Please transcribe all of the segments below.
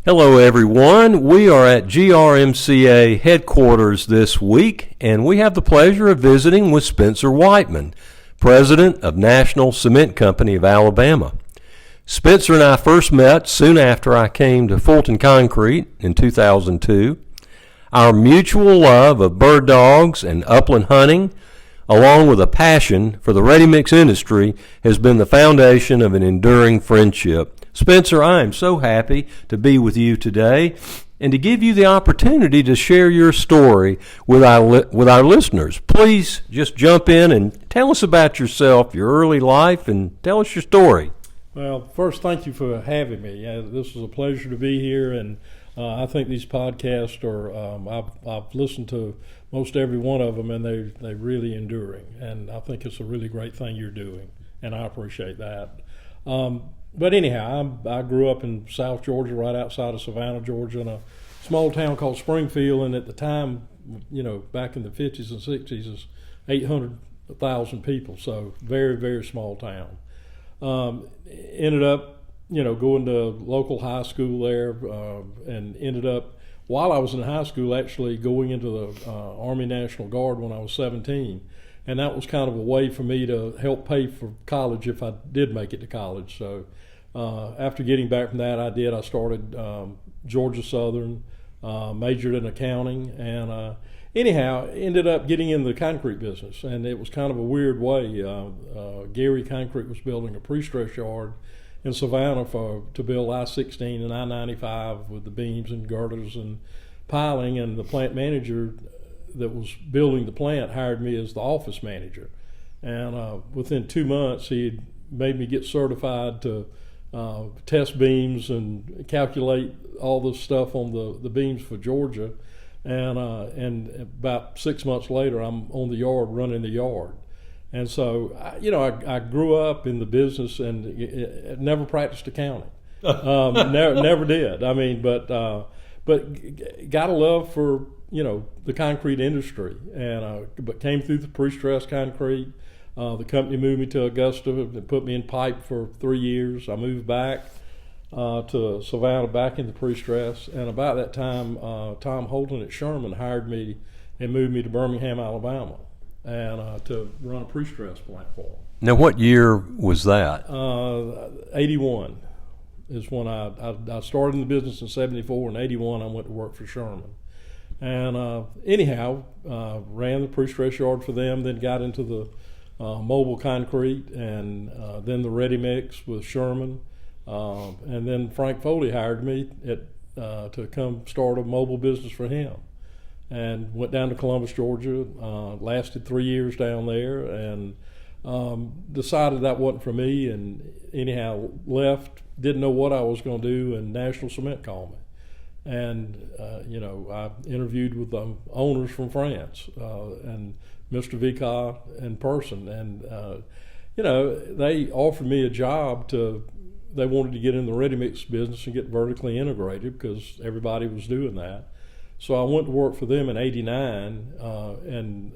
Hello everyone, we are at GRMCA headquarters this week and we have the pleasure of visiting with Spencer Weitman, President of National Cement Company of Alabama. Spencer and I first met soon after I came to Fulton Concrete in 2002. Our mutual love of bird dogs and upland hunting, along with a passion for the ready-mix industry, has been the foundation of an enduring friendship. Spencer, I am so happy to be with you today and to give you the opportunity to share your story with our listeners. Please just jump in and tell us about yourself, your early life, and tell us your story. Well, first, thank you for having me. This is a pleasure to be here, and I think these podcasts are, I've listened to most every one of them, and they're really enduring, and I think it's a really great thing you're doing, and I appreciate that. But anyhow, I grew up in South Georgia, right outside of Savannah, Georgia, in a small town called Springfield. And at the time, back in the 50s and 60s, it's 800,000 people. So very, very small town. Ended up, going to local high school there, and ended up, while I was in high school, actually going into the Army National Guard when I was 17. And that was kind of a way for me to help pay for college if I did make it to college. So after getting back from that, I started Georgia Southern, majored in accounting, and anyhow, ended up getting in the concrete business. And it was kind of a weird way. Gary Concrete was building a pre-stress yard in Savannah to build I-16 and I-95 with the beams and girders and piling, and the plant manager that was building the plant hired me as the office manager, and within 2 months he had made me get certified to test beams and calculate all this stuff on the beams for Georgia, and about 6 months later I'm on the yard running the yard. And so I grew up in the business and never practiced accounting. Never did. I mean, but got a love for the concrete industry, and but came through the pre-stressed concrete. The company moved me to Augusta and put me in pipe for 3 years. I moved back to Savannah, back into pre-stress, and about that time, Tom Holton at Sherman hired me and moved me to Birmingham, Alabama, and to run a pre-stress plant for them. Now, what year was that? 81 is when I started in the business in 74, and 81 I went to work for Sherman. And anyhow, ran the pre-stress yard for them, then got into the mobile concrete, and then the ready mix with Sherman. And then Frank Foley hired me to come start a mobile business for him. And went down to Columbus, Georgia, lasted 3 years down there, and decided that wasn't for me, and anyhow left, didn't know what I was going to do, and National Cement called me. And, I interviewed with the owners from France, and Mr. Vica in person. And, they offered me a job they wanted to get in the ready-mix business and get vertically integrated because everybody was doing that. So I went to work for them in 89, and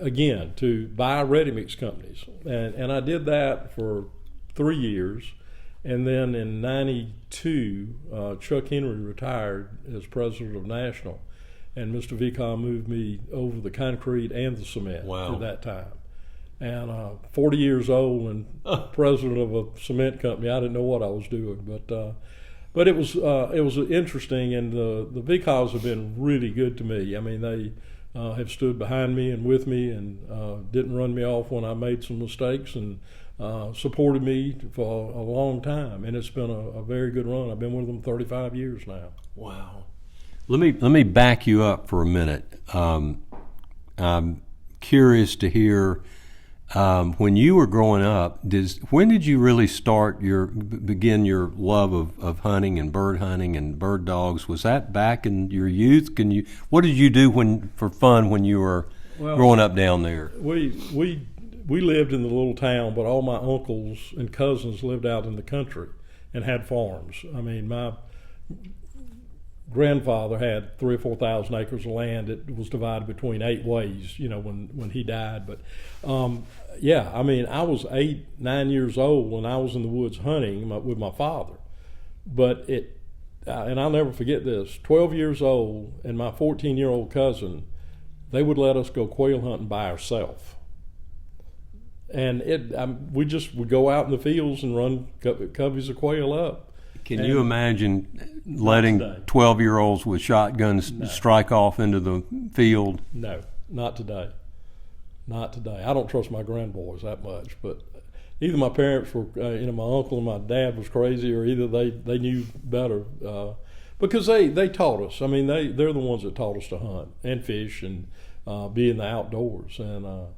again, to buy ready-mix companies. And I did that for 3 years. And then in 92, Chuck Henry retired as president of National, and Mr. Vica moved me over the concrete and the cement at that time. And 40 years old and president of a cement company, I didn't know what I was doing, but it was interesting, and the Vicas have been really good to me. I mean, they have stood behind me and with me, and didn't run me off when I made some mistakes, and supported me for a long time, and it's been a very good run. I've been with them 35 years now. Wow. Let me back you up for a minute. I'm curious to hear, when you were growing up, when did you really begin your love of hunting and bird dogs? Was that back in your youth? What did you do for fun when you were growing up down there? We lived in the little town, but all my uncles and cousins lived out in the country and had farms. I mean, my grandfather had 3,000 or 4,000 acres of land. It was divided between 8 ways, when he died. But I was 8, 9 years old when I was in the woods hunting with my father. But and I'll never forget this, 12 years old and my 14-year-old cousin, they would let us go quail hunting by ourselves. And we just would go out in the fields and run coveys of quail up. Can you imagine letting 12-year-olds with shotguns strike off into the field? No, not today. Not today. I don't trust my grandboys that much, but either my parents were, my uncle and my dad was crazy, or either they knew better, because they taught us. I mean, they're the ones that taught us to hunt and fish and be in the outdoors. And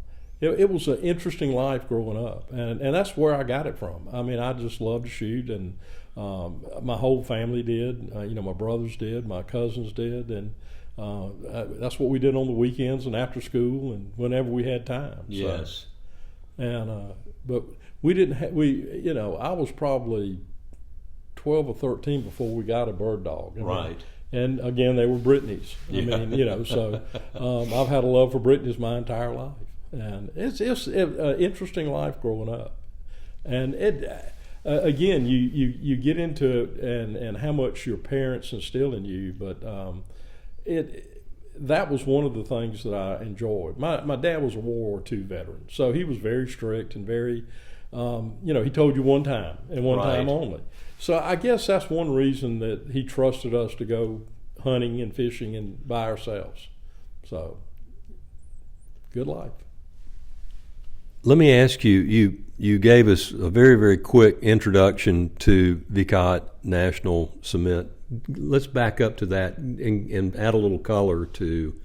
it was an interesting life growing up, and that's where I got it from. I mean, I just loved to shoot, and my whole family did. My brothers did, my cousins did, and that's what we did on the weekends and after school and whenever we had time. Yes. So, but we didn't. I was probably 12 or 13 before we got a bird dog. Right. And again, they were Brittany's. I mean, so I've had a love for Brittany's my entire life. And it's an interesting life growing up, and again you get into it and how much your parents instill in you. But that was one of the things that I enjoyed. My dad was a World War II veteran, so he was very strict and very he told you one time and one time only. So I guess that's one reason that he trusted us to go hunting and fishing and by ourselves. So good life. Let me ask you, you gave us a very, very quick introduction to VCOT National Cement. Let's back up to that and add a little color to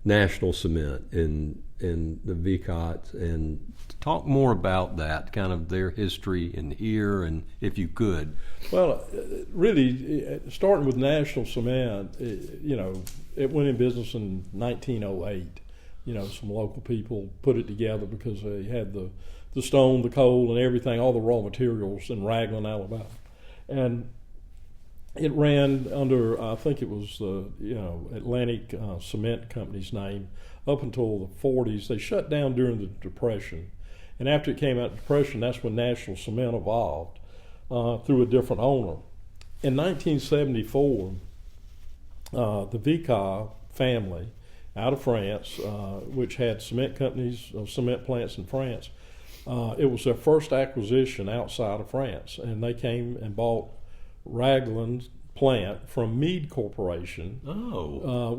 National Cement and the VCOT, and talk more about that, kind of their history in here, and if you could. Well, really, starting with National Cement, it went in business in 1908. Some local people put it together because they had the stone, the coal, and everything, all the raw materials in Raglan, Alabama. And it ran under, I think it was the Atlantic Cement Company's name up until the 40s. They shut down during the Depression. And after it came out of the Depression, that's when National Cement evolved through a different owner. In 1974, the VCA family out of France, which had cement companies, cement plants in France. It was their first acquisition outside of France, and they came and bought Raglan's plant from Meade Corporation,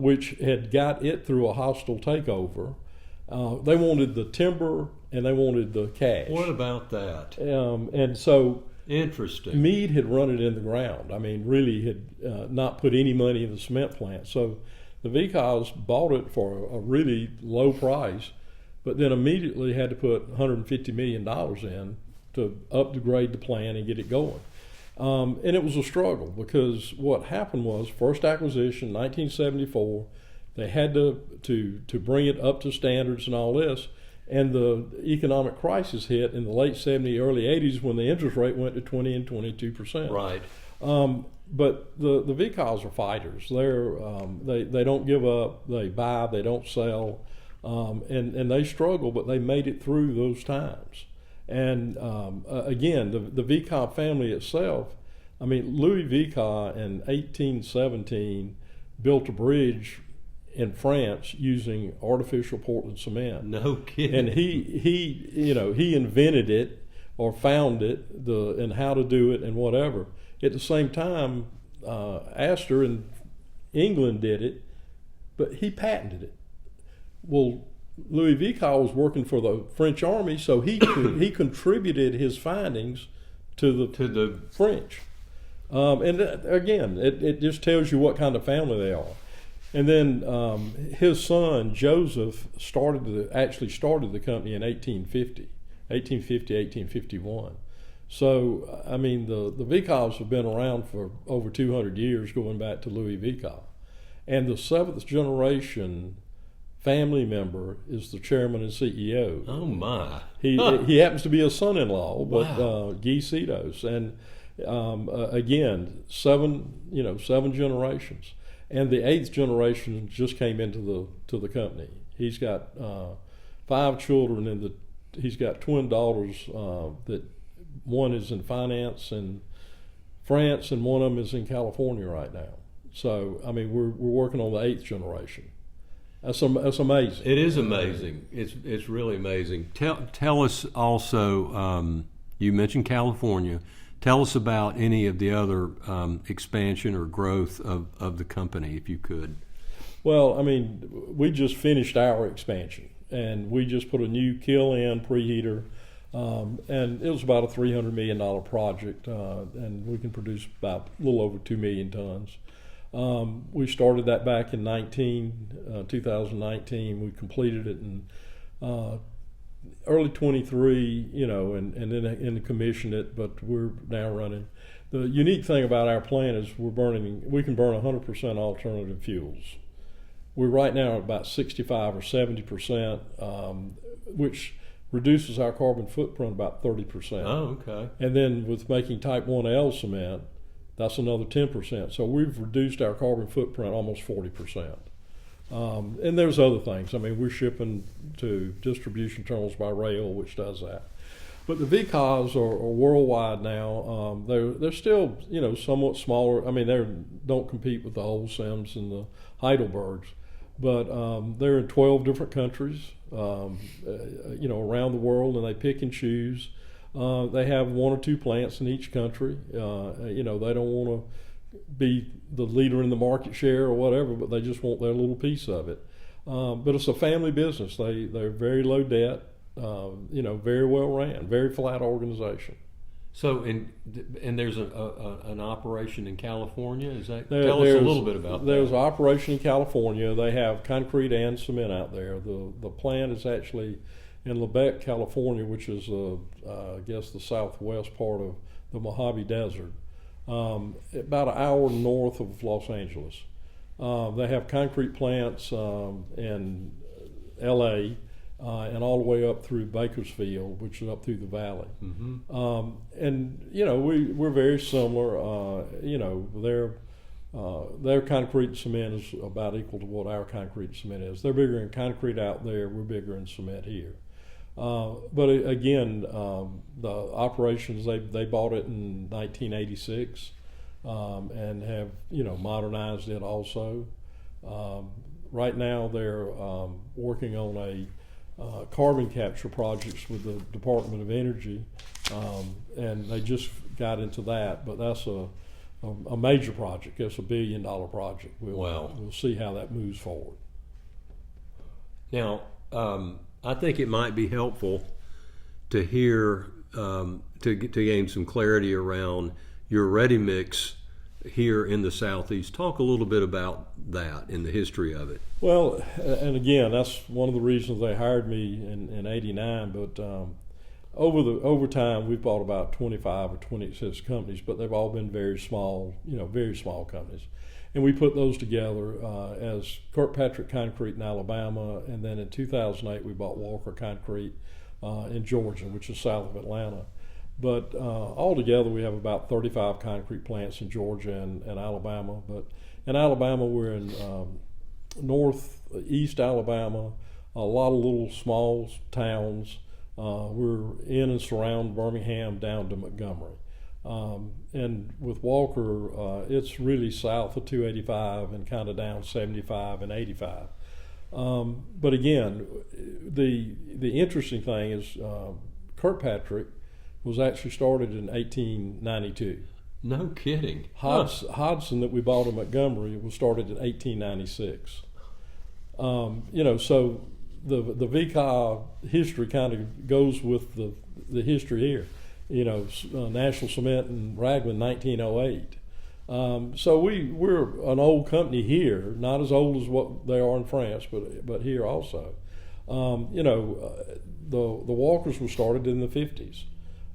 which had got it through a hostile takeover. They wanted the timber and they wanted the cash. What about that? And so interesting. Meade had run it in the ground. I mean, really had not put any money in the cement plant. So the VCAs bought it for a really low price, but then immediately had to put $150 million in to upgrade the plant and get it going. And it was a struggle because what happened was, first acquisition, 1974, they had to bring it up to standards and all this, and the economic crisis hit in the late 70s, early 80s when the interest rate went to 20 and 22%. Right. But the VCAs are fighters. They don't give up. They buy. They don't sell, and they struggle, but they made it through those times. And again, the VCA family itself. I mean, Louis VCA in 1817 built a bridge in France using artificial Portland cement. No kidding. And he invented it or found it and how to do it and whatever. At the same time, Astor in England did it, but he patented it. Well, Louis VCA was working for the French army, so he contributed his findings to the French. And again, it just tells you what kind of family they are. And then his son Joseph actually started the company in 1851. So, I mean, the VCAs have been around for over 200 years, going back to Louis VCA. And the seventh generation family member is the chairman and CEO. Oh, my. He happens to be a son-in-law, but wow. Guy Cedos. And again, seven generations. And the eighth generation just came into the company. He's got 5 children, and he's got twin daughters that one is in finance and France, and one of them is in California right now. So, I mean, we're working on the 8th generation. That's amazing. It is amazing. It's really amazing. Tell us also, you mentioned California. Tell us about any of the other expansion or growth of the company, if you could. Well, I mean, we just finished our expansion, and we just put a new kill-in preheater, and it was about a $300 million project, and we can produce about a little over 2 million tons. We started that back in 2019. We completed it in early 23, and then commissioned it, but we're now running. The unique thing about our plant is we can burn 100% alternative fuels. We're right now at about 65 or 70%, which reduces our carbon footprint about 30%. Oh, okay. And then with making type 1L cement, that's another 10%. So we've reduced our carbon footprint almost 40%. And there's other things. I mean, we're shipping to distribution terminals by rail, which does that. But the VCAs are worldwide now. They're still, somewhat smaller. I mean, they don't compete with the Holcim's and the Heidelbergs, but they're in 12 different countries, around the world, and they pick and choose. They have 1 or 2 plants in each country. They don't want to be the leader in the market share or whatever, but they just want their little piece of it. But it's a family business. They're very low debt, very well ran, very flat organization. So, and there's an operation in California. Is that? Tell us a little bit about that. There's an operation in California. They have concrete and cement out there. The plant is actually in Lebec, California, which is, I guess, the southwest part of the Mojave Desert, about an hour north of Los Angeles. They have concrete plants in L.A., and all the way up through Bakersfield, which is up through the valley. Mm-hmm. We're very similar. Their concrete and cement is about equal to what our concrete and cement is. They're bigger in concrete out there. We're bigger in cement here. But again, the operations, they bought it in 1986 and have modernized it also. Right now, they're working on a carbon capture projects with the Department of Energy, and they just got into that. But that's a major project. It's $1 billion project. We'll see how that moves forward. Now, I think it might be helpful to hear to gain some clarity around your ready mix here in the Southeast. Talk a little bit about that and the history of it. Well, and again, that's one of the reasons they hired me in '89. But over time, we've bought about 25 or 26 companies, but they've all been very small companies. And we put those together as Kirkpatrick Concrete in Alabama, and then in 2008 we bought Walker Concrete in Georgia, which is south of Atlanta. But altogether we have about 35 concrete plants in Georgia and Alabama. But in Alabama we're in northeast Alabama, a lot of little small towns. We're in and surround Birmingham down to Montgomery. And with Walker, it's really south of 285 and kind of down 75 and 85. But again, the interesting thing is Kirkpatrick was actually started in 1892. No kidding. Hodson that we bought in Montgomery was started in 1896. So the VCA history kind of goes with the history here. National Cement and Raglan 1908. So we're an old company here, not as old as what they are in France, but here also. The Walkers were started in the 50s.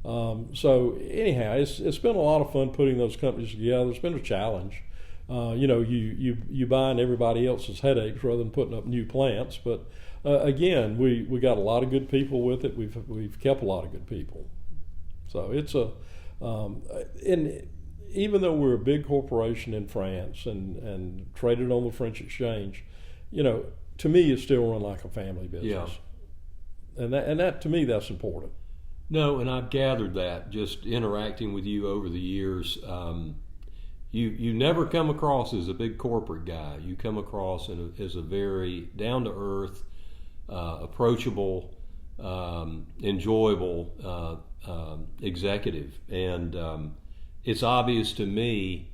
So anyhow, it's been a lot of fun putting those companies together. It's been a challenge. You buying everybody else's headaches rather than putting up new plants. But again, we got a lot of good people with it. We've kept a lot of good people. So it's and even though we're a big corporation in France and traded on the French exchange, to me it's still run like a family business. Yeah. And that to me that's important. No, and I've gathered that just interacting with you over the years. You never come across as a big corporate guy. You come across as a very down-to-earth, approachable, enjoyable executive. And it's obvious to me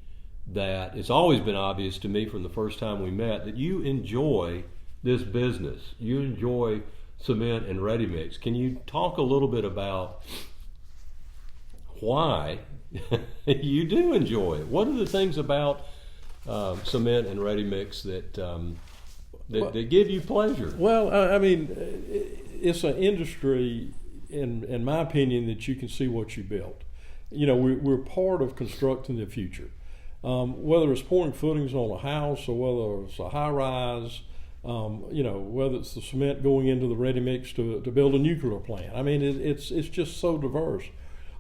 that it's always been obvious to me from the first time we met that you enjoy this business. You enjoy cement and ready mix. Can you talk a little bit about why you do enjoy it? What are the things about cement and ready mix that give you pleasure? Well, I mean, it's an industry, in my opinion, that you can see what you built. You know, we're part of constructing the future. Whether it's pouring footings on a house or whether it's a high rise, whether it's the cement going into the ready mix to build a nuclear plant. I mean, it's just so diverse.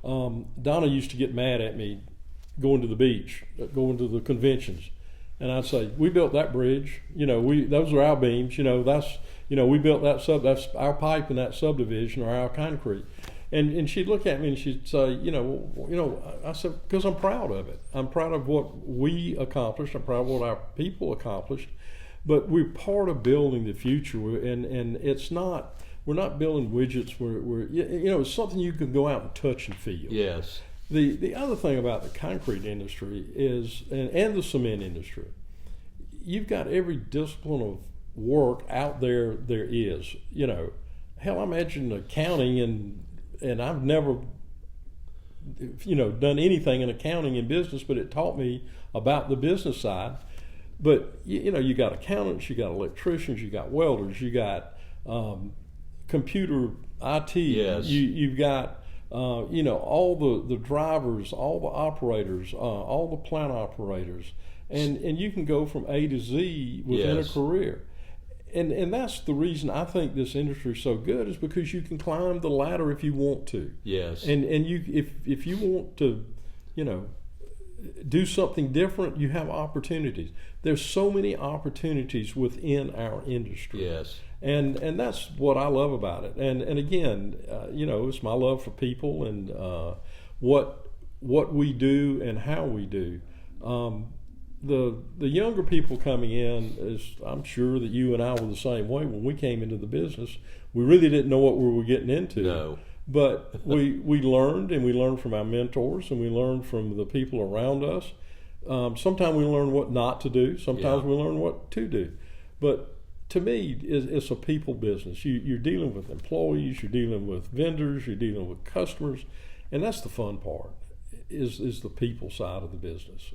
Donna used to get mad at me going to the beach, going to the conventions, and I'd say, "We built that bridge. Those are our beams. We built that that's our pipe in that subdivision or our concrete." And she'd look at me and she'd say, I said, because I'm proud of it. I'm proud of what we accomplished. I'm proud of what our people accomplished. But we're part of building the future, and it's not. We're not building widgets. It's something you can go out and touch and feel. Yes. The other thing about the concrete industry is, and the cement industry, you've got every discipline of work out there is. Hell, I imagine accounting and I've never, done anything in accounting in business, but it taught me about the business side. But you got accountants, you got electricians, you got welders, you got computer IT. Yes. You've got all the drivers, all the operators, all the plant operators, and you can go from A to Z within Yes. a career. And that's the reason I think this industry is so good, is because you can climb the ladder if you want to. Yes. And you if you want to, do something different, you have opportunities. There's so many opportunities within our industry. Yes. And that's what I love about it. And again, it's my love for people and what we do and how we do. The younger people coming in, is I'm sure that you and I were the same way when we came into the business. We really didn't know what we were getting into. No. But we learned, and we learned from our mentors, and we learned from the people around us. Sometimes we learn what not to do. Sometimes we learn what to do. But to me, it's a people business. You're dealing with employees, you're dealing with vendors, you're dealing with customers, and that's the fun part. Is the people side of the business.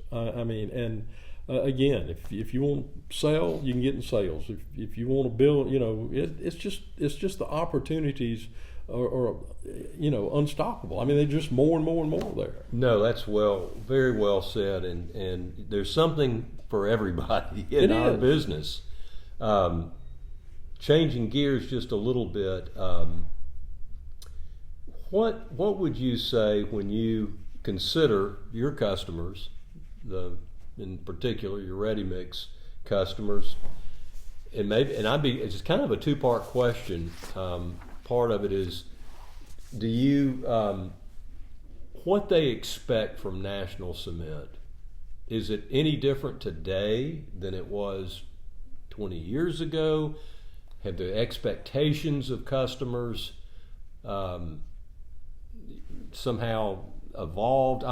Again, if you want to sell, you can get in sales. If you want to build, it's just the opportunities are unstoppable. I mean, they're just more and more and more there. No, that's very well said, and there's something for everybody in our business. Changing gears just a little bit, what would you say when you consider your customers, in particular your ready mix customers, it's kind of a two-part question. Part of it is, do you what they expect from National Cement? Is it any different today than it was 20 years ago? Have the expectations of customers somehow evolved?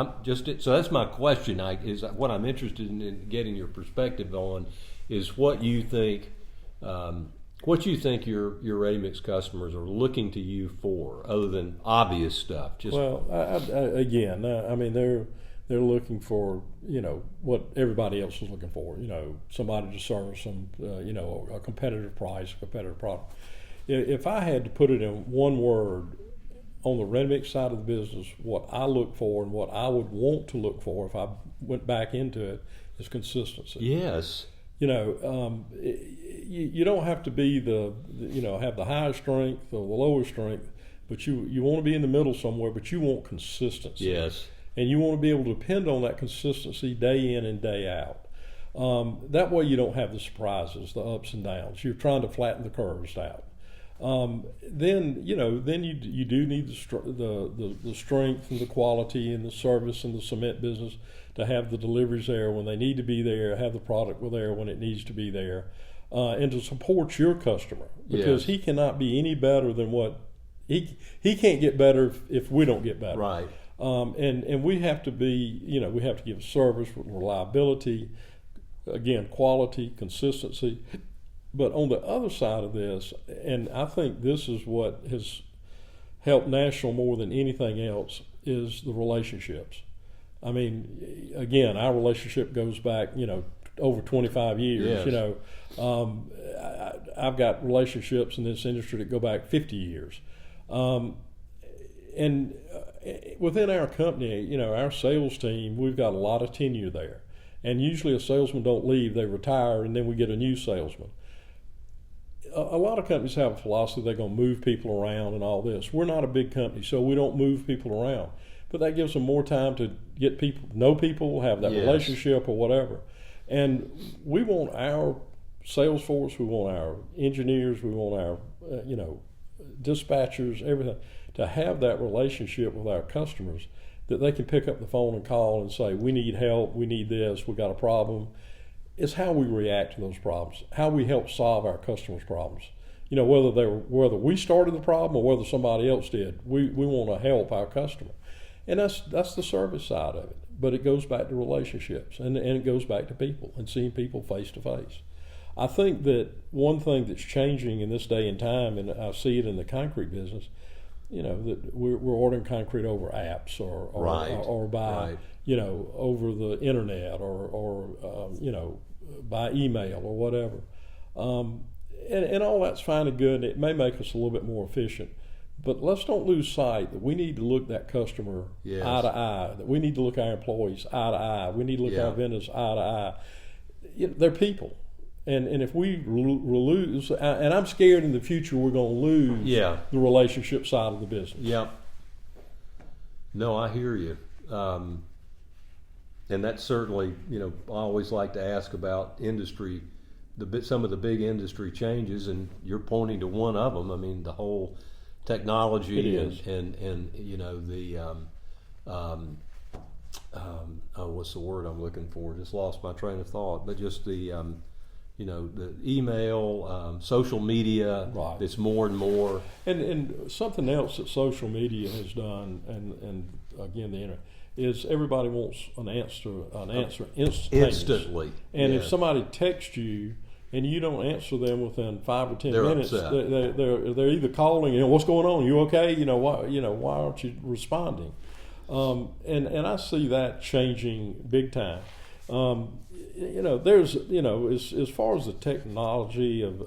So that's my question. Is what I'm interested in getting your perspective on is what you think your ready mix customers are looking to you for, other than obvious stuff. They're looking for what everybody else is looking for. Somebody to serve some a competitive price, a competitive product. If I had to put it in one word, on the ready mix side of the business, what I look for and what I would want to look for if I went back into it is consistency. Yes. You don't have to be have the highest strength or the lowest strength, but you want to be in the middle somewhere, but you want consistency. Yes. And you want to be able to depend on that consistency day in and day out. That way you don't have the surprises, the ups and downs. You're trying to flatten the curves out. then you do need the strength and the quality and the service and the cement business to have the deliveries there when they need to be there, have the product there when it needs to be there, and to support your customer, because he cannot be any better than what he can't get better if we don't get better. Right. And we have to be, we have to give service with reliability, again, quality, consistency. But on the other side of this, and I think this is what has helped National more than anything else, is the relationships. I mean, again, our relationship goes back, over 25 years. Yes. I've got relationships in this industry that go back 50 years. And within our company, our sales team, we've got a lot of tenure there. And usually a salesman don't leave, they retire, and then we get a new salesman. A lot of companies have a philosophy they're going to move people around and all this. We're not a big company, so we don't move people around. But that gives them more time to get people, know people, have that relationship or whatever. And we want our sales force, we want our engineers, we want our, dispatchers, everything, to have that relationship with our customers that they can pick up the phone and call and say, we need help, we need this, we got a problem. It's how we react to those problems, how we help solve our customers' problems. Whether we started the problem or whether somebody else did, we want to help our customer. And that's the service side of it. But it goes back to relationships, and it goes back to people and seeing people face to face. I think that one thing that's changing in this day and time, and I see it in the concrete business, that we're ordering concrete over apps or by over the internet or by email or whatever, and all that's fine and good. And it may make us a little bit more efficient, but let's don't lose sight that we need to look that customer eye to eye. That we need to look our employees eye to eye. We need to look our vendors eye to eye. They're people. And if we lose, and I'm scared in the future we're going to lose the relationship side of the business. Yeah. No, I hear you. And that's certainly, I always like to ask about industry, some of the big industry changes, and you're pointing to one of them. I mean, the whole technology and what's the word I'm looking for? Just lost my train of thought. But just the the email, social media. Right. It's more and more. And something else that social media has done, and again the internet, is everybody wants an answer instantly. And if somebody texts you and you don't answer them within 5 or 10 minutes, they're either calling, what's going on? You okay? Why aren't you responding? And I see that changing big time. There's as far as the technology of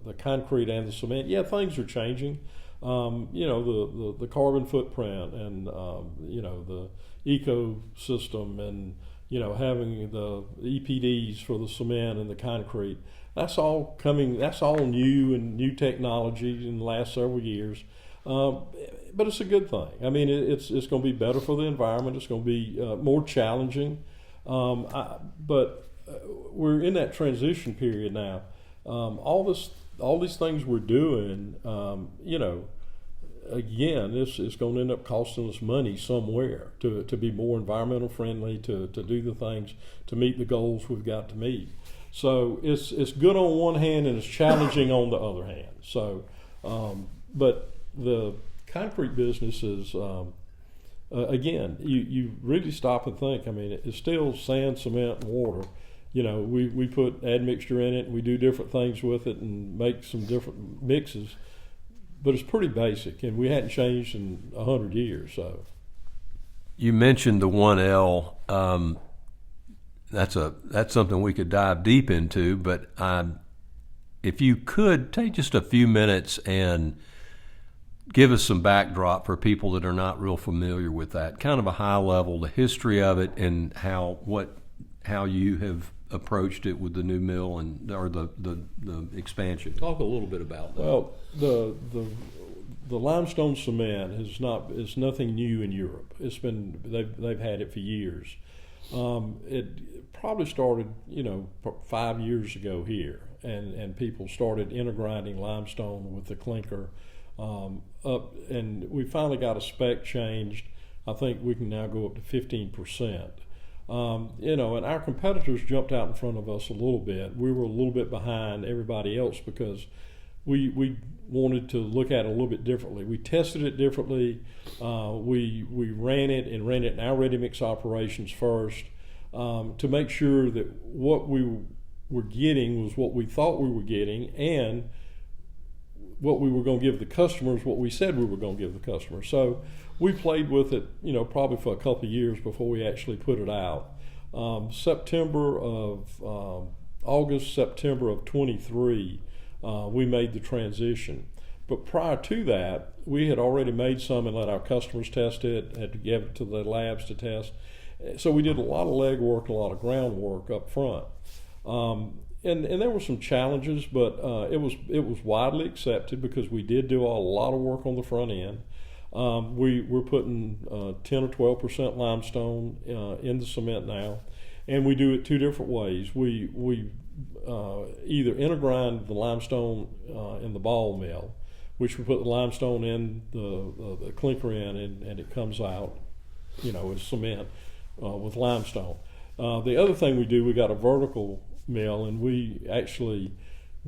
the concrete and the cement, things are changing. The carbon footprint and the ecosystem and having the EPDs for the cement and the concrete. That's all coming. That's all new and new technology in the last several years. But it's a good thing. I mean, it's going to be better for the environment. It's going to be more challenging. But we're in that transition period now. All these things we're doing, again, this is going to end up costing us money somewhere to be more environmental friendly, to do the things to meet the goals we've got to meet. So it's good on one hand and it's challenging on the other hand. So, but the concrete business is. Again, you really stop and think. I mean, it's still sand, cement, and water. We put admixture in it, and we do different things with it and make some different mixes. But it's pretty basic, and we hadn't changed in 100 years. So, you mentioned the 1L. That's something we could dive deep into. But if you could take just a few minutes and give us some backdrop for people that are not real familiar with that, kind of a high level, the history of it, and how you have approached it with the new mill or the expansion. Talk a little bit about that. Well, the limestone cement is nothing new in Europe. They've had it for years. It probably started, 5 years ago here, and people started intergrinding limestone with the clinker and we finally got a spec changed. I think we can now go up to 15%. And our competitors jumped out in front of us a little bit. We were a little bit behind everybody else because we wanted to look at it a little bit differently. We tested it differently. We ran it in our ready mix operations first to make sure that what we were getting was what we thought we were getting, and what we were going to give the customers, what we said we were going to give the customers. So we played with it, probably for a couple of years before we actually put it out. August, September of 23, we made the transition. But prior to that, we had already made some and let our customers test it, had to give it to the labs to test. So we did a lot of legwork, a lot of groundwork up front. And there were some challenges, but it was widely accepted because we did do a lot of work on the front end. We're putting 10 or 12% limestone in the cement now, and we do it two different ways. We either intergrind the limestone in the ball mill, which we put the limestone in, the clinker in, and it comes out, as cement with limestone. The other thing we do, we got a vertical mill, and we actually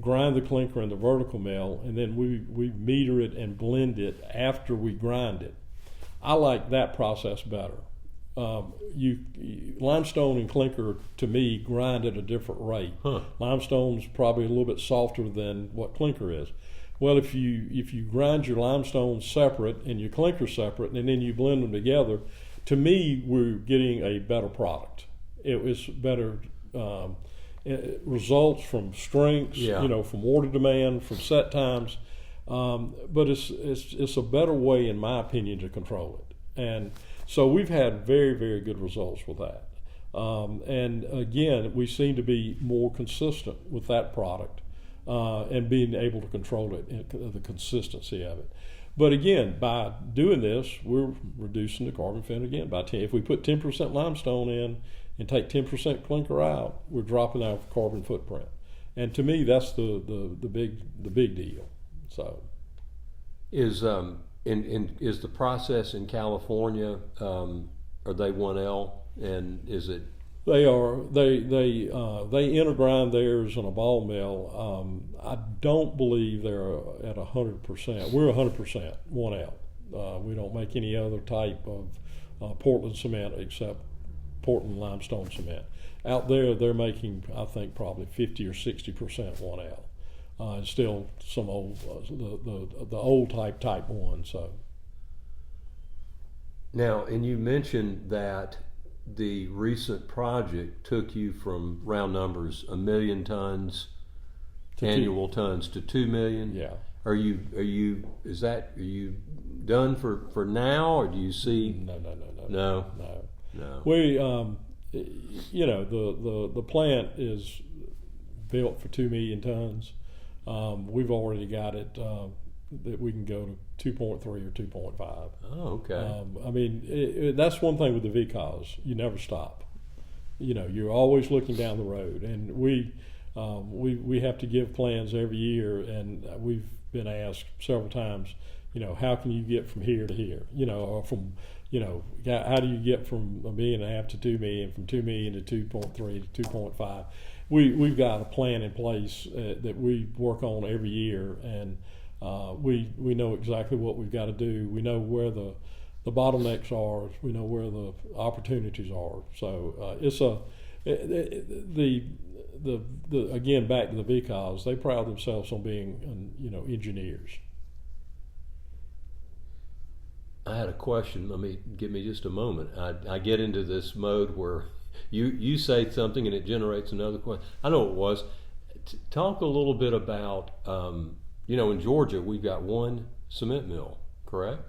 grind the clinker in the vertical mill, and then we meter it and blend it after we grind it. I like that process better. Limestone and clinker, to me, grind at a different rate. Limestone's probably a little bit softer than what clinker is. Well, if you grind your limestone separate and your clinker separate, and then you blend them together, to me, we're getting a better product. It was better results from strengths, from water demand, from set times, but it's a better way, in my opinion, to control it. And so we've had very, very good results with that. And again, we seem to be more consistent with that product and being able to control it, the consistency of it. But again, by doing this, we're reducing the carbon footprint again by 10. If we put 10% limestone in and take 10% clinker out, we're dropping our carbon footprint. And to me, that's the big deal. So, is the process in California? Are they 1L, and is it? They are. They intergrind theirs in a ball mill. I don't believe they're at 100%. We're 100% 1L. We don't make any other type of Portland cement except Portland limestone cement. Out there, they're making, I think, probably 50 or 60% 1L. And still some old, the old type 1. So. Now, and you mentioned that the recent project took you from, round numbers, 1 million tons annual tons to 2 million. Yeah. Are you done for now, or do you see? No. We the plant is built for 2 million tons. We've already got it that we can go to 2.3 or 2.5. Oh, okay. I mean, that's one thing with the VCAs. You never stop. You're always looking down the road, and we have to give plans every year, and we've been asked several times, how can you get from here to here? Or from, how do you get from 1.5 million to 2 million, from 2 million to 2.3 to 2.5? We've got a plan in place that we work on every year, and we know exactly what we've got to do. We know where the bottlenecks are. We know where the opportunities are. So again, back to the VCAs, they pride themselves on being engineers. I had a question. Give me just a moment. I get into this mode where you say something and it generates another question. I know it was. Talk a little bit about, in Georgia we've got one cement mill, correct?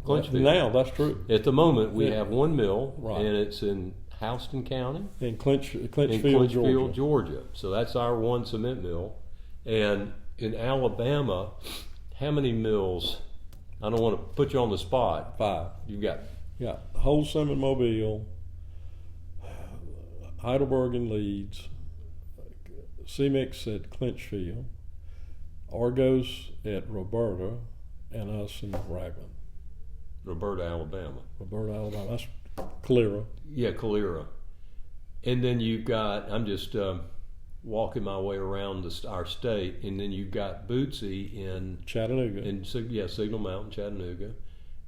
Now, that's true. At the moment, we have one mill, right, and it's in Houston County. In Clinchfield, Georgia. So that's our one cement mill. And in Alabama, how many mills? I don't want to put you on the spot. 5. You've got Holcim in Mobile, Heidelberg in Leeds, C-Mix at Clinchfield, Argos at Roberta, and us in Raglan. Roberta, Alabama. Roberta, Alabama. That's Calera. Yeah, Calera. And then you've got, I'm just walking my way around our state, and then you've got Bootsy in Chattanooga. Signal Mountain, Chattanooga.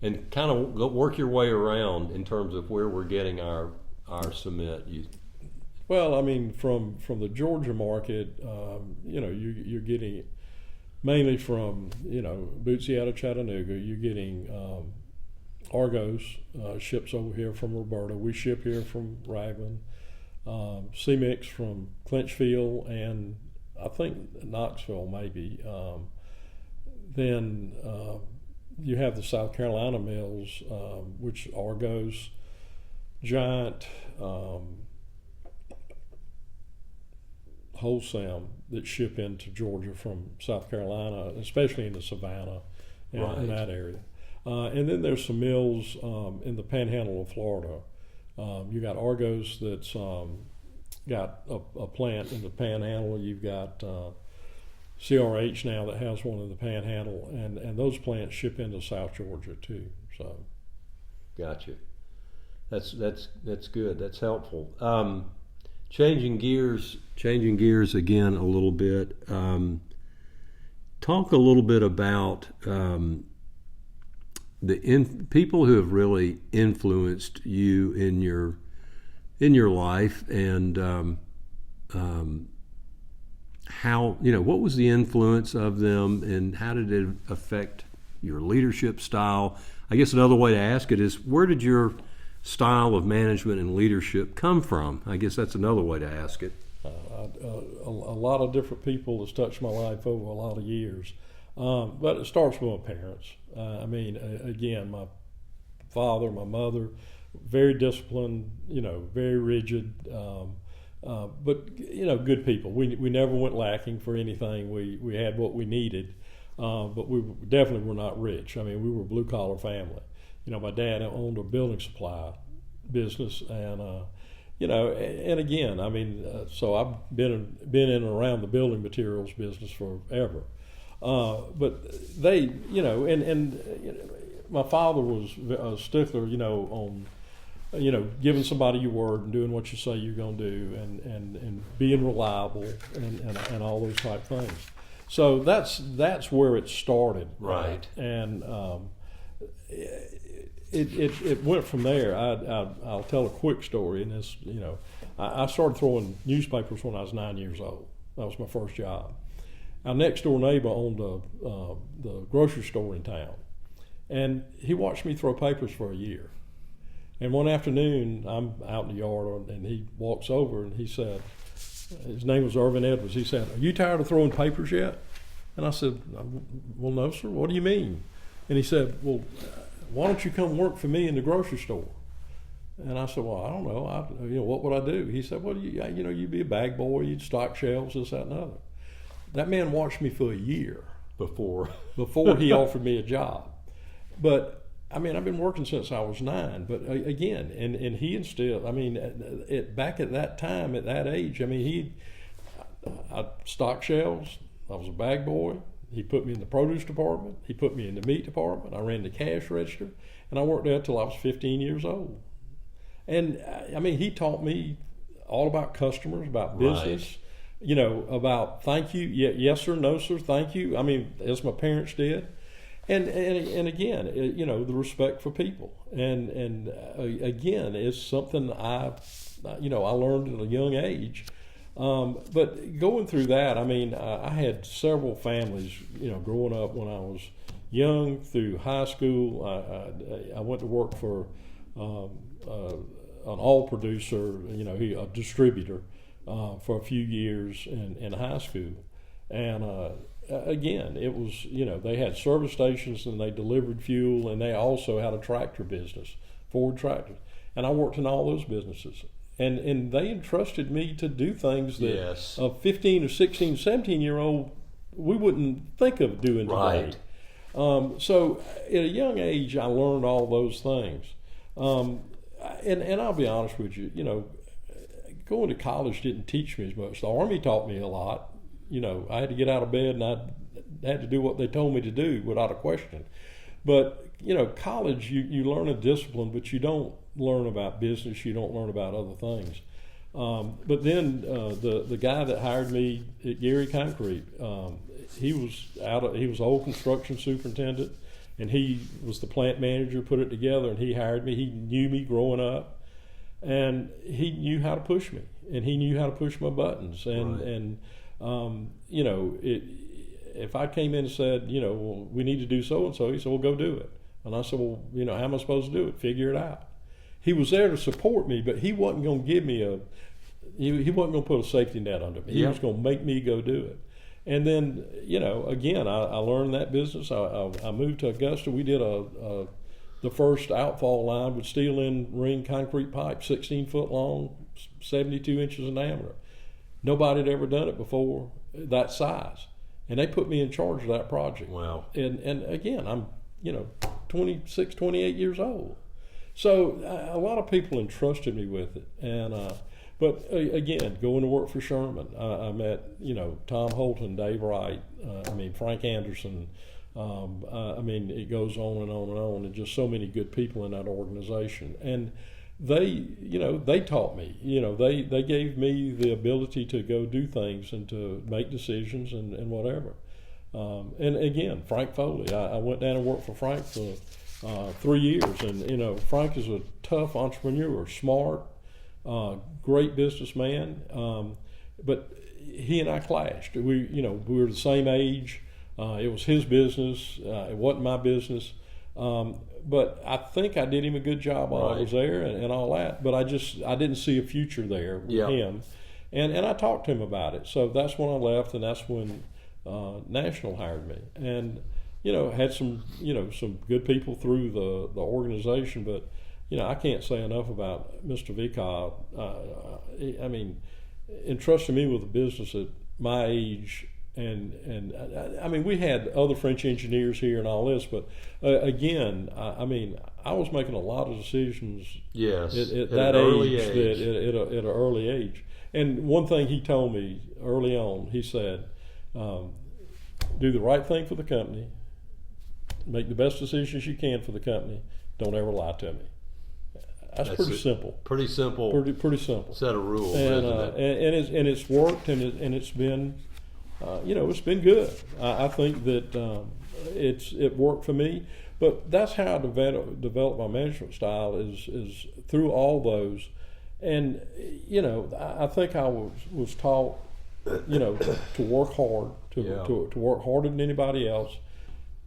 And kind of work your way around in terms of where we're getting our cement. Well, I mean, from the Georgia market, you're getting it mainly from, Bootsy out of Chattanooga. You're getting Argos ships over here from Roberta. We ship here from Raglan. C-Mix from Clinchfield and I think Knoxville maybe. Then you have the South Carolina mills, which Argos, Giant, Wholesale that ship into Georgia from South Carolina, especially in the Savannah and in that area. And then there's some mills in the Panhandle of Florida. You got Argos that's got a plant in the Panhandle. You've got CRH now that has one in the Panhandle, and those plants ship into South Georgia too. So, gotcha. That's good. That's helpful. Changing gears again a little bit. Talk a little bit about people who have really influenced you in your life, and how, what was the influence of them, and how did it affect your leadership style? I guess another way to ask it is, where did your style of management and leadership come from? I guess that's another way to ask it. A lot of different people has touched my life over a lot of years, but it starts with my parents. Again, my father, my mother, very disciplined, very rigid, but good people. We never went lacking for anything. We had what we needed, but we definitely were not rich. We were a blue collar family. My dad owned a building supply business, and and again, so I've been in and around the building materials business forever. But they, and my father was a stickler, on, giving somebody your word and doing what you say you're going to do, and being reliable and all those type things. So that's where it started. Right. And it went from there. I'll tell a quick story, and this, I started throwing newspapers when I was 9 years old. That was my first job. Our next door neighbor owned the grocery store in town, and he watched me throw papers for a year. And one afternoon, I'm out in the yard, and he walks over, and he said, his name was Irvin Edwards. He said, "Are you tired of throwing papers yet?" And I said, "Well, no, sir. What do you mean?" And he said, "Well, why don't you come work for me in the grocery store?" And I said, "Well, I don't know. What would I do?" He said, "Well, you'd be a bag boy. You'd stock shelves, this, that, and other." That man watched me for a year before he offered me a job. But I've been working since I was 9. But again, and he instilled. Back at that time, at that age, I stocked shelves. I was a bag boy. He put me in the produce department. He put me in the meat department. I ran the cash register, and I worked there till I was 15 years old. And he taught me all about customers, about business. Right. About thank you, yes sir, no sir, thank you. As my parents did, and again, the respect for people, and again, it's something I learned at a young age. But going through that, I had several families, growing up when I was young through high school. I went to work for an oil producer, a distributor, for a few years in high school. And again, it was, they had service stations and they delivered fuel, and they also had a tractor business, Ford tractors. And I worked in all those businesses. And they entrusted me to do things that yes. a 15 or 16, 17-year-old, we wouldn't think of doing today. Right. So at a young age, I learned all those things. And I'll be honest with you, going to college didn't teach me as much. The Army taught me a lot. I had to get out of bed and I had to do what they told me to do without a question. But, college, you learn a discipline, but you don't learn about business. You don't learn about other things. But then the guy that hired me at Gary Concrete, he was an old construction superintendent, and he was the plant manager, put it together, and he hired me. He knew me growing up, and he knew how to push me, and he knew how to push my buttons. And if I came in and said, well, we need to do so and so, he said, well, go do it. And I said, well, how am I supposed to do it? Figure it out. He was there to support me, but he wasn't going to give me he wasn't going to put a safety net under me. He was going to make me go do it. And then, again, I learned that business. I moved to Augusta. We did the first outfall line with steel in ring concrete pipe, 16 foot long, 72 inches in diameter. Nobody had ever done it before that size. And they put me in charge of that project. Wow. And again, I'm, 26, 28 years old. So a lot of people entrusted me with it. And but again, going to work for Sherman, I met, Tom Holton, Dave Wright, Frank Anderson. It goes on and on and on, and just so many good people in that organization. And they taught me, they gave me the ability to go do things and to make decisions and whatever. And again, Frank Foley, I went down and worked for Frank for 3 years, and Frank is a tough entrepreneur, smart, great businessman, but he and I clashed. We were the same age. It was his business. It wasn't my business. But I think I did him a good job while I was there and all that. But I didn't see a future there with him. And I talked to him about it. So that's when I left, and that's when National hired me. And had some good people through the organization, but I can't say enough about Mr. Vica. Entrusting me with a business at my age, and we had other French engineers here and all this, but again, I was making a lot of decisions at that age. At an early age. And one thing he told me early on, he said, do the right thing for the company, make the best decisions you can for the company, don't ever lie to me. That's pretty simple. Pretty simple. Pretty simple set of rules, and isn't it? and it's worked, and it's been, it's been good. I think that it worked for me, but that's how I developed my management style is through all those, and I think I was taught, to work hard, to work harder than anybody else,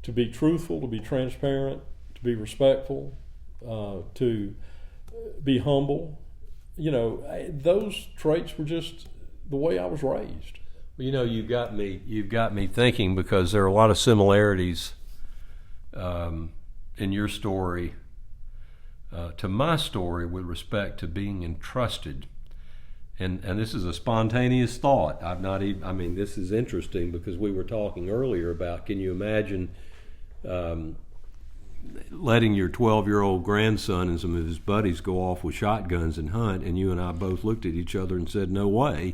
to be truthful, to be transparent, to be respectful, to be humble. Those traits were just the way I was raised. Well, you've got me thinking, because there are a lot of similarities in your story to my story with respect to being entrusted. And this is a spontaneous thought. I've not even, this is interesting because we were talking earlier about, can you imagine letting your 12-year-old grandson and some of his buddies go off with shotguns and hunt, and you and I both looked at each other and said, no way,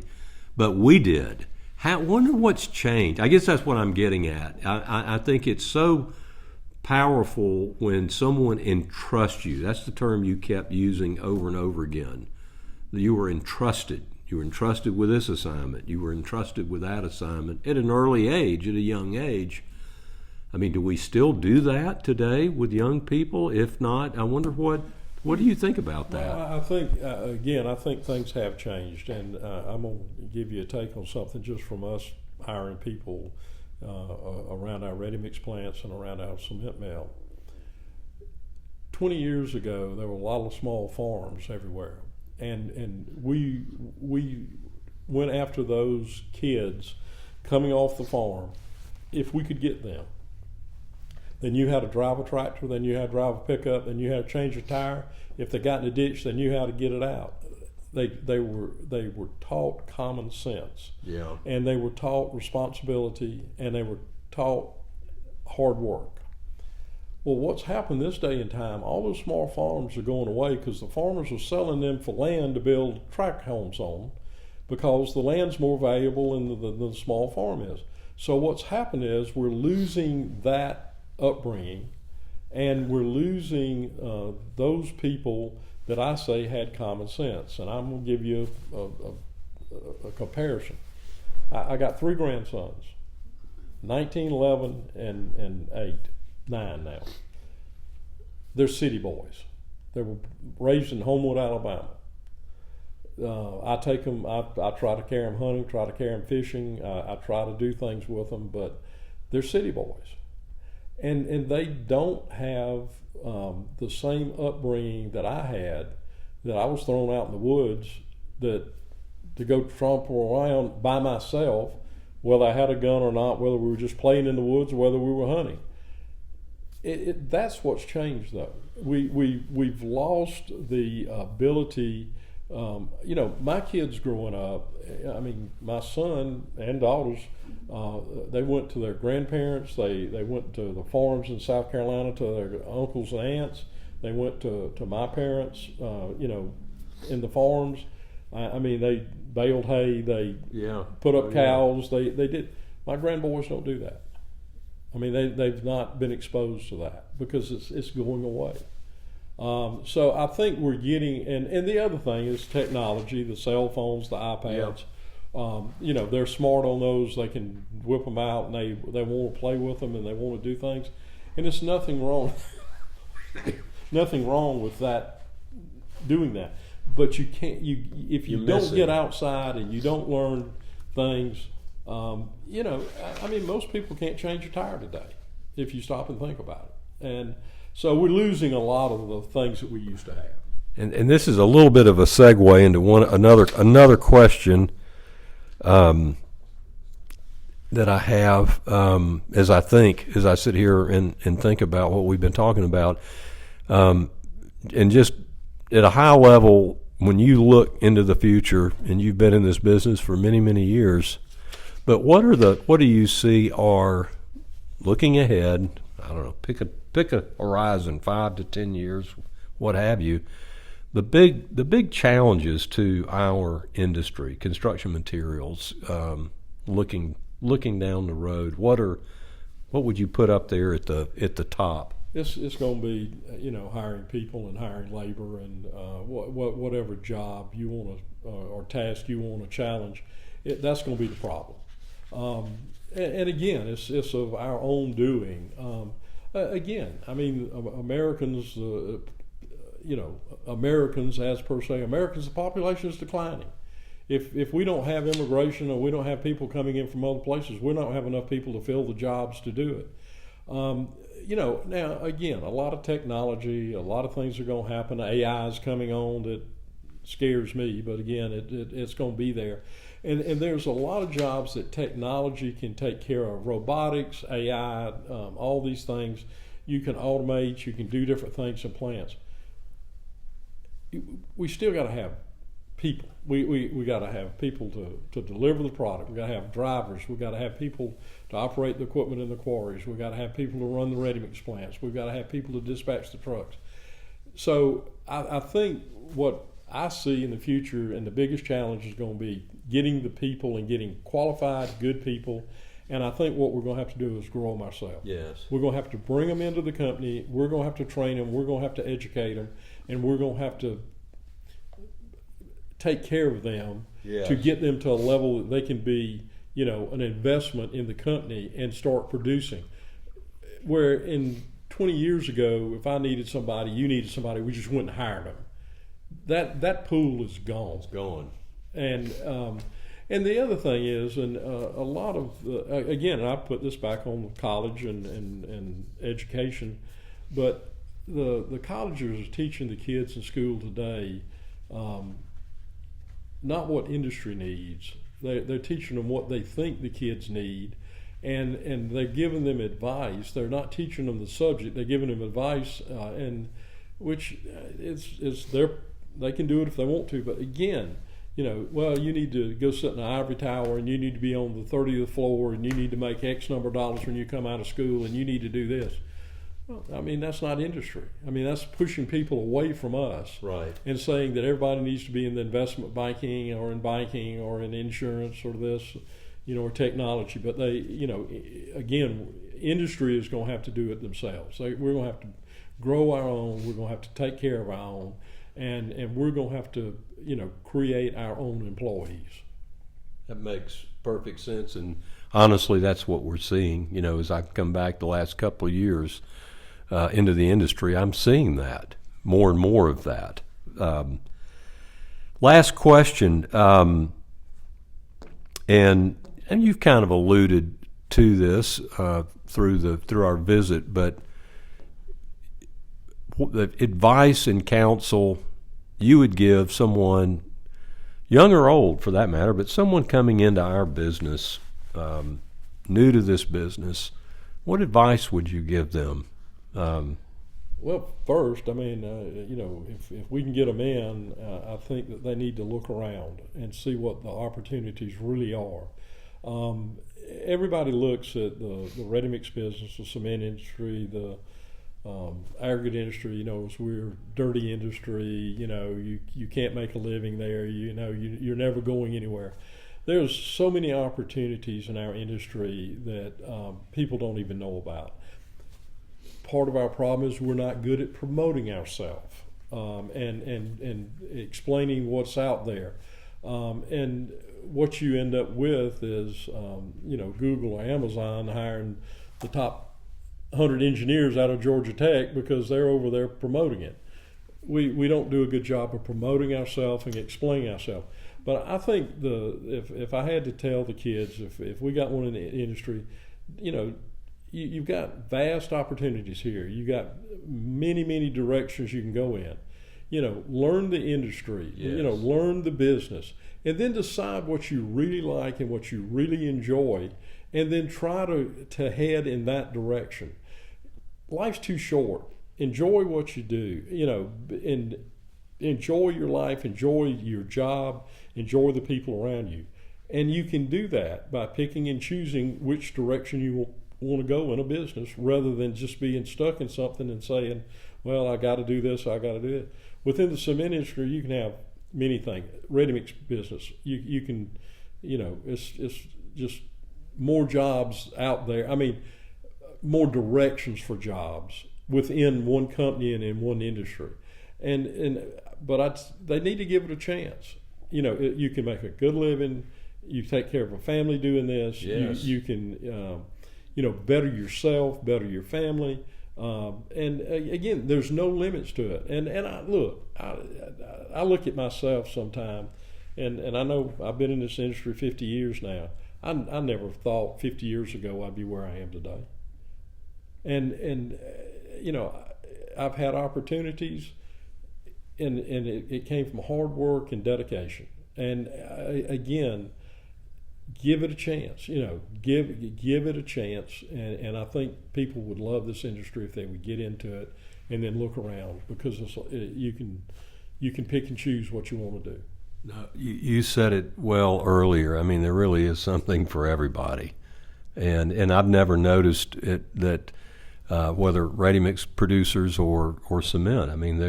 but we did. Wonder what's changed. I guess that's what I'm getting at. I think it's so powerful when someone entrusts you. That's the term you kept using over and over again. You were entrusted. You were entrusted with this assignment. You were entrusted with that assignment at an early age, at a young age. Do we still do that today with young people? If not, I wonder what do you think about that? Well, I think, I think things have changed, and I'm going to give you a take on something just from us hiring people around our ready-mix plants and around our cement mill. 20 years ago, there were a lot of small farms everywhere, and we went after those kids coming off the farm if we could get them. They knew how to drive a tractor, they knew how to drive a pickup, they knew how to change a tire. If they got in a ditch, they knew how to get it out. They were taught common sense. Yeah. And they were taught responsibility, and they were taught hard work. Well, what's happened this day and time, all those small farms are going away because the farmers are selling them for land to build tract homes on, because the land's more valuable than the small farm is. So what's happened is we're losing that upbringing, and we're losing those people that I say had common sense. And I'm going to give you a comparison. I got 3 grandsons, 19, 11, and 8, 9 now. They're city boys. They were raised in Homewood, Alabama. I take them, I try to carry them hunting, try to carry them fishing, I try to do things with them, but they're city boys. And they don't have the same upbringing that I had, that I was thrown out in the woods that to go tromp around by myself, whether I had a gun or not, whether we were just playing in the woods or whether we were hunting. That's what's changed, though. We've lost the ability. My kids growing up, I mean, my son and daughters, they went to their grandparents. They went to the farms in South Carolina to their uncles and aunts. They went to my parents, in the farms. I mean, they baled hay. They put up cows. They did. My grandboys don't do that. I mean, they've not been exposed to that because it's going away. So I think we're getting, and the other thing is technology, the cell phones, the iPads. They're smart on those. They can whip them out, and they want to play with them, and they want to do things. And it's nothing wrong, nothing wrong with that, doing that. But you can't, if you don't get outside and you don't learn things, I mean, most people can't change a tire today if you stop and think about it. And so we're losing a lot of the things that we used to have. And this is a little bit of a segue into another question that I have as I sit here and think about what we've been talking about, and just at a high level, when you look into the future, and you've been in this business for many, many years, but what do you see are, looking ahead, I don't know, pick a horizon, 5 to 10 years, what have you, the big challenges to our industry, construction materials, looking down the road, what would you put up there at the top? It's going to be, hiring people and hiring labor, and whatever job you want to or task you want to challenge, that's going to be the problem. And again, it's of our own doing. Again, I mean, Americans, Americans as per se, the population is declining. If we don't have immigration, or we don't have people coming in from other places, we don't have enough people to fill the jobs to do it. Now again, a lot of technology, a lot of things are going to happen. AI is coming on that scares me, but again, it's going to be there. And there's a lot of jobs that technology can take care of. Robotics, AI, all these things. You can automate, you can do different things in plants. We still got to have people. We got to have people to deliver the product. We got to have drivers. We got to have people to operate the equipment in the quarries. We got to have people to run the ready-mix plants. We've got to have people to dispatch the trucks. So I think what I see in the future, and the biggest challenge is going to be getting the people and getting qualified, good people. And I think what we're going to have to do is grow them ourselves. Yes. We're going to have to bring them into the company. We're going to have to train them. We're going to have to educate them. And we're going to have to take care of them to get them to a level that they can be, an investment in the company and start producing. Where in 20 years ago, if I needed somebody, you needed somebody, we just went and hired them. That pool is gone. It's gone. And the other thing is, and a lot of, again, I put this back on college and education, but the colleges are teaching the kids in school today not what industry needs. They're teaching them what they think the kids need, and they're giving them advice. They're not teaching them the subject. They're giving them advice, and which is they can do it if they want to. But again, you need to go sit in an ivory tower, and you need to be on the 30th floor, and you need to make X number of dollars when you come out of school, and you need to do this. Well, I mean, that's not industry. I mean, that's pushing people away from us. Right. And saying that everybody needs to be in the investment banking or in insurance or this, or technology. But they, again, industry is going to have to do it themselves. We're going to have to grow our own. We're going to have to take care of our own. And we're going to have to, create our own employees. That makes perfect sense. And honestly, that's what we're seeing. As I come back the last couple of years into the industry, I'm seeing that, more and more of that. Last question, and you've kind of alluded to this through our visit, but the advice and counsel you would give someone, young or old for that matter, but someone coming into our business, new to this business, what advice would you give them? Well, first, I mean, if we can get them in, I think that they need to look around and see what the opportunities really are. Everybody looks at the ready-mix business, the cement industry, the aggregate industry, as we're dirty industry, you can't make a living there, you're never going anywhere. There's so many opportunities in our industry that people don't even know about. Part of our problem is we're not good at promoting ourselves and explaining what's out there. And what you end up with is, Google or Amazon hiring the top 100 engineers out of Georgia Tech because they're over there promoting it. We don't do a good job of promoting ourselves and explaining ourselves. But I think if I had to tell the kids, if we got one in the industry, you've got vast opportunities here. You got many directions you can go in. Learn the industry. Yes. Learn the business, and then decide what you really like and what you really enjoy, and then try to head in that direction. Life's too short. Enjoy what you do. And enjoy your life. Enjoy your job. Enjoy the people around you, and you can do that by picking and choosing which direction you want to go in a business, rather than just being stuck in something and saying, well, I got to do this, I got to do it. Within the cement industry, you can have many things. Ready-mix business, you can, it's just more jobs out there. I mean, more directions for jobs within one company and in one industry. But they need to give it a chance. You can make a good living. You take care of a family doing this. Yes. You can, better yourself, better your family. And again, there's no limits to it. And I look at myself sometime, and I know I've been in this industry 50 years now. I never thought 50 years ago I'd be where I am today. And I've had opportunities, and it came from hard work and dedication. And again, give it a chance. Give it a chance, and I think people would love this industry if they would get into it and then look around, because you can pick and choose what you want to do. No, you said it well earlier. I mean, there really is something for everybody, and I've never noticed it that whether ready-mix producers or cement. I mean,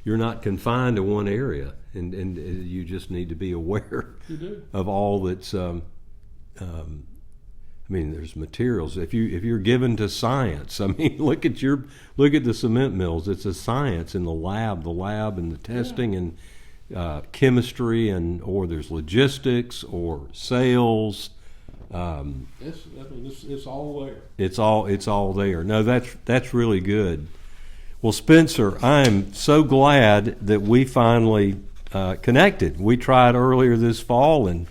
you're not confined to one area, and you just need to be aware of all that's. I mean, there's materials. If you're given to science, I mean, look at the cement mills. It's a science in the lab and the testing and chemistry, or there's logistics or sales. It's all there. It's all there. No, that's really good. Well, Spencer, I'm so glad that we finally connected. We tried earlier this fall and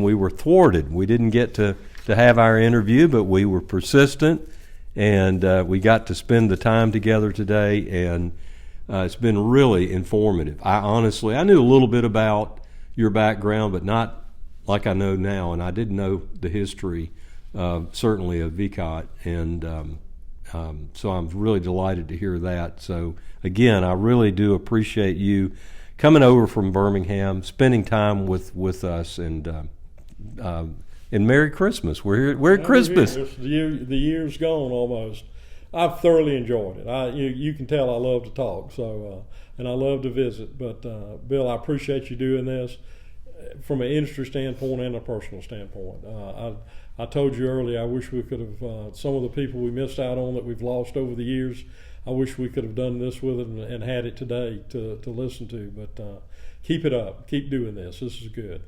we were thwarted. We didn't get to have our interview, but we were persistent, and we got to spend the time together today, and it's been really informative. I knew a little bit about your background, but not like I know now, and I didn't know the history, certainly of VCOT, and so I'm really delighted to hear that. So again, I really do appreciate you coming over from Birmingham, spending time with us, and Merry Christmas. We're at Christmas. The year's gone almost. I've thoroughly enjoyed it. You can tell I love to talk, so and I love to visit. But Bill, I appreciate you doing this from an industry standpoint and a personal standpoint. I told you earlier, I wish we could have some of the people we missed out on that we've lost over the years. I wish we could have done this with it and had it today to listen to. But keep it up. Keep doing this. This is good.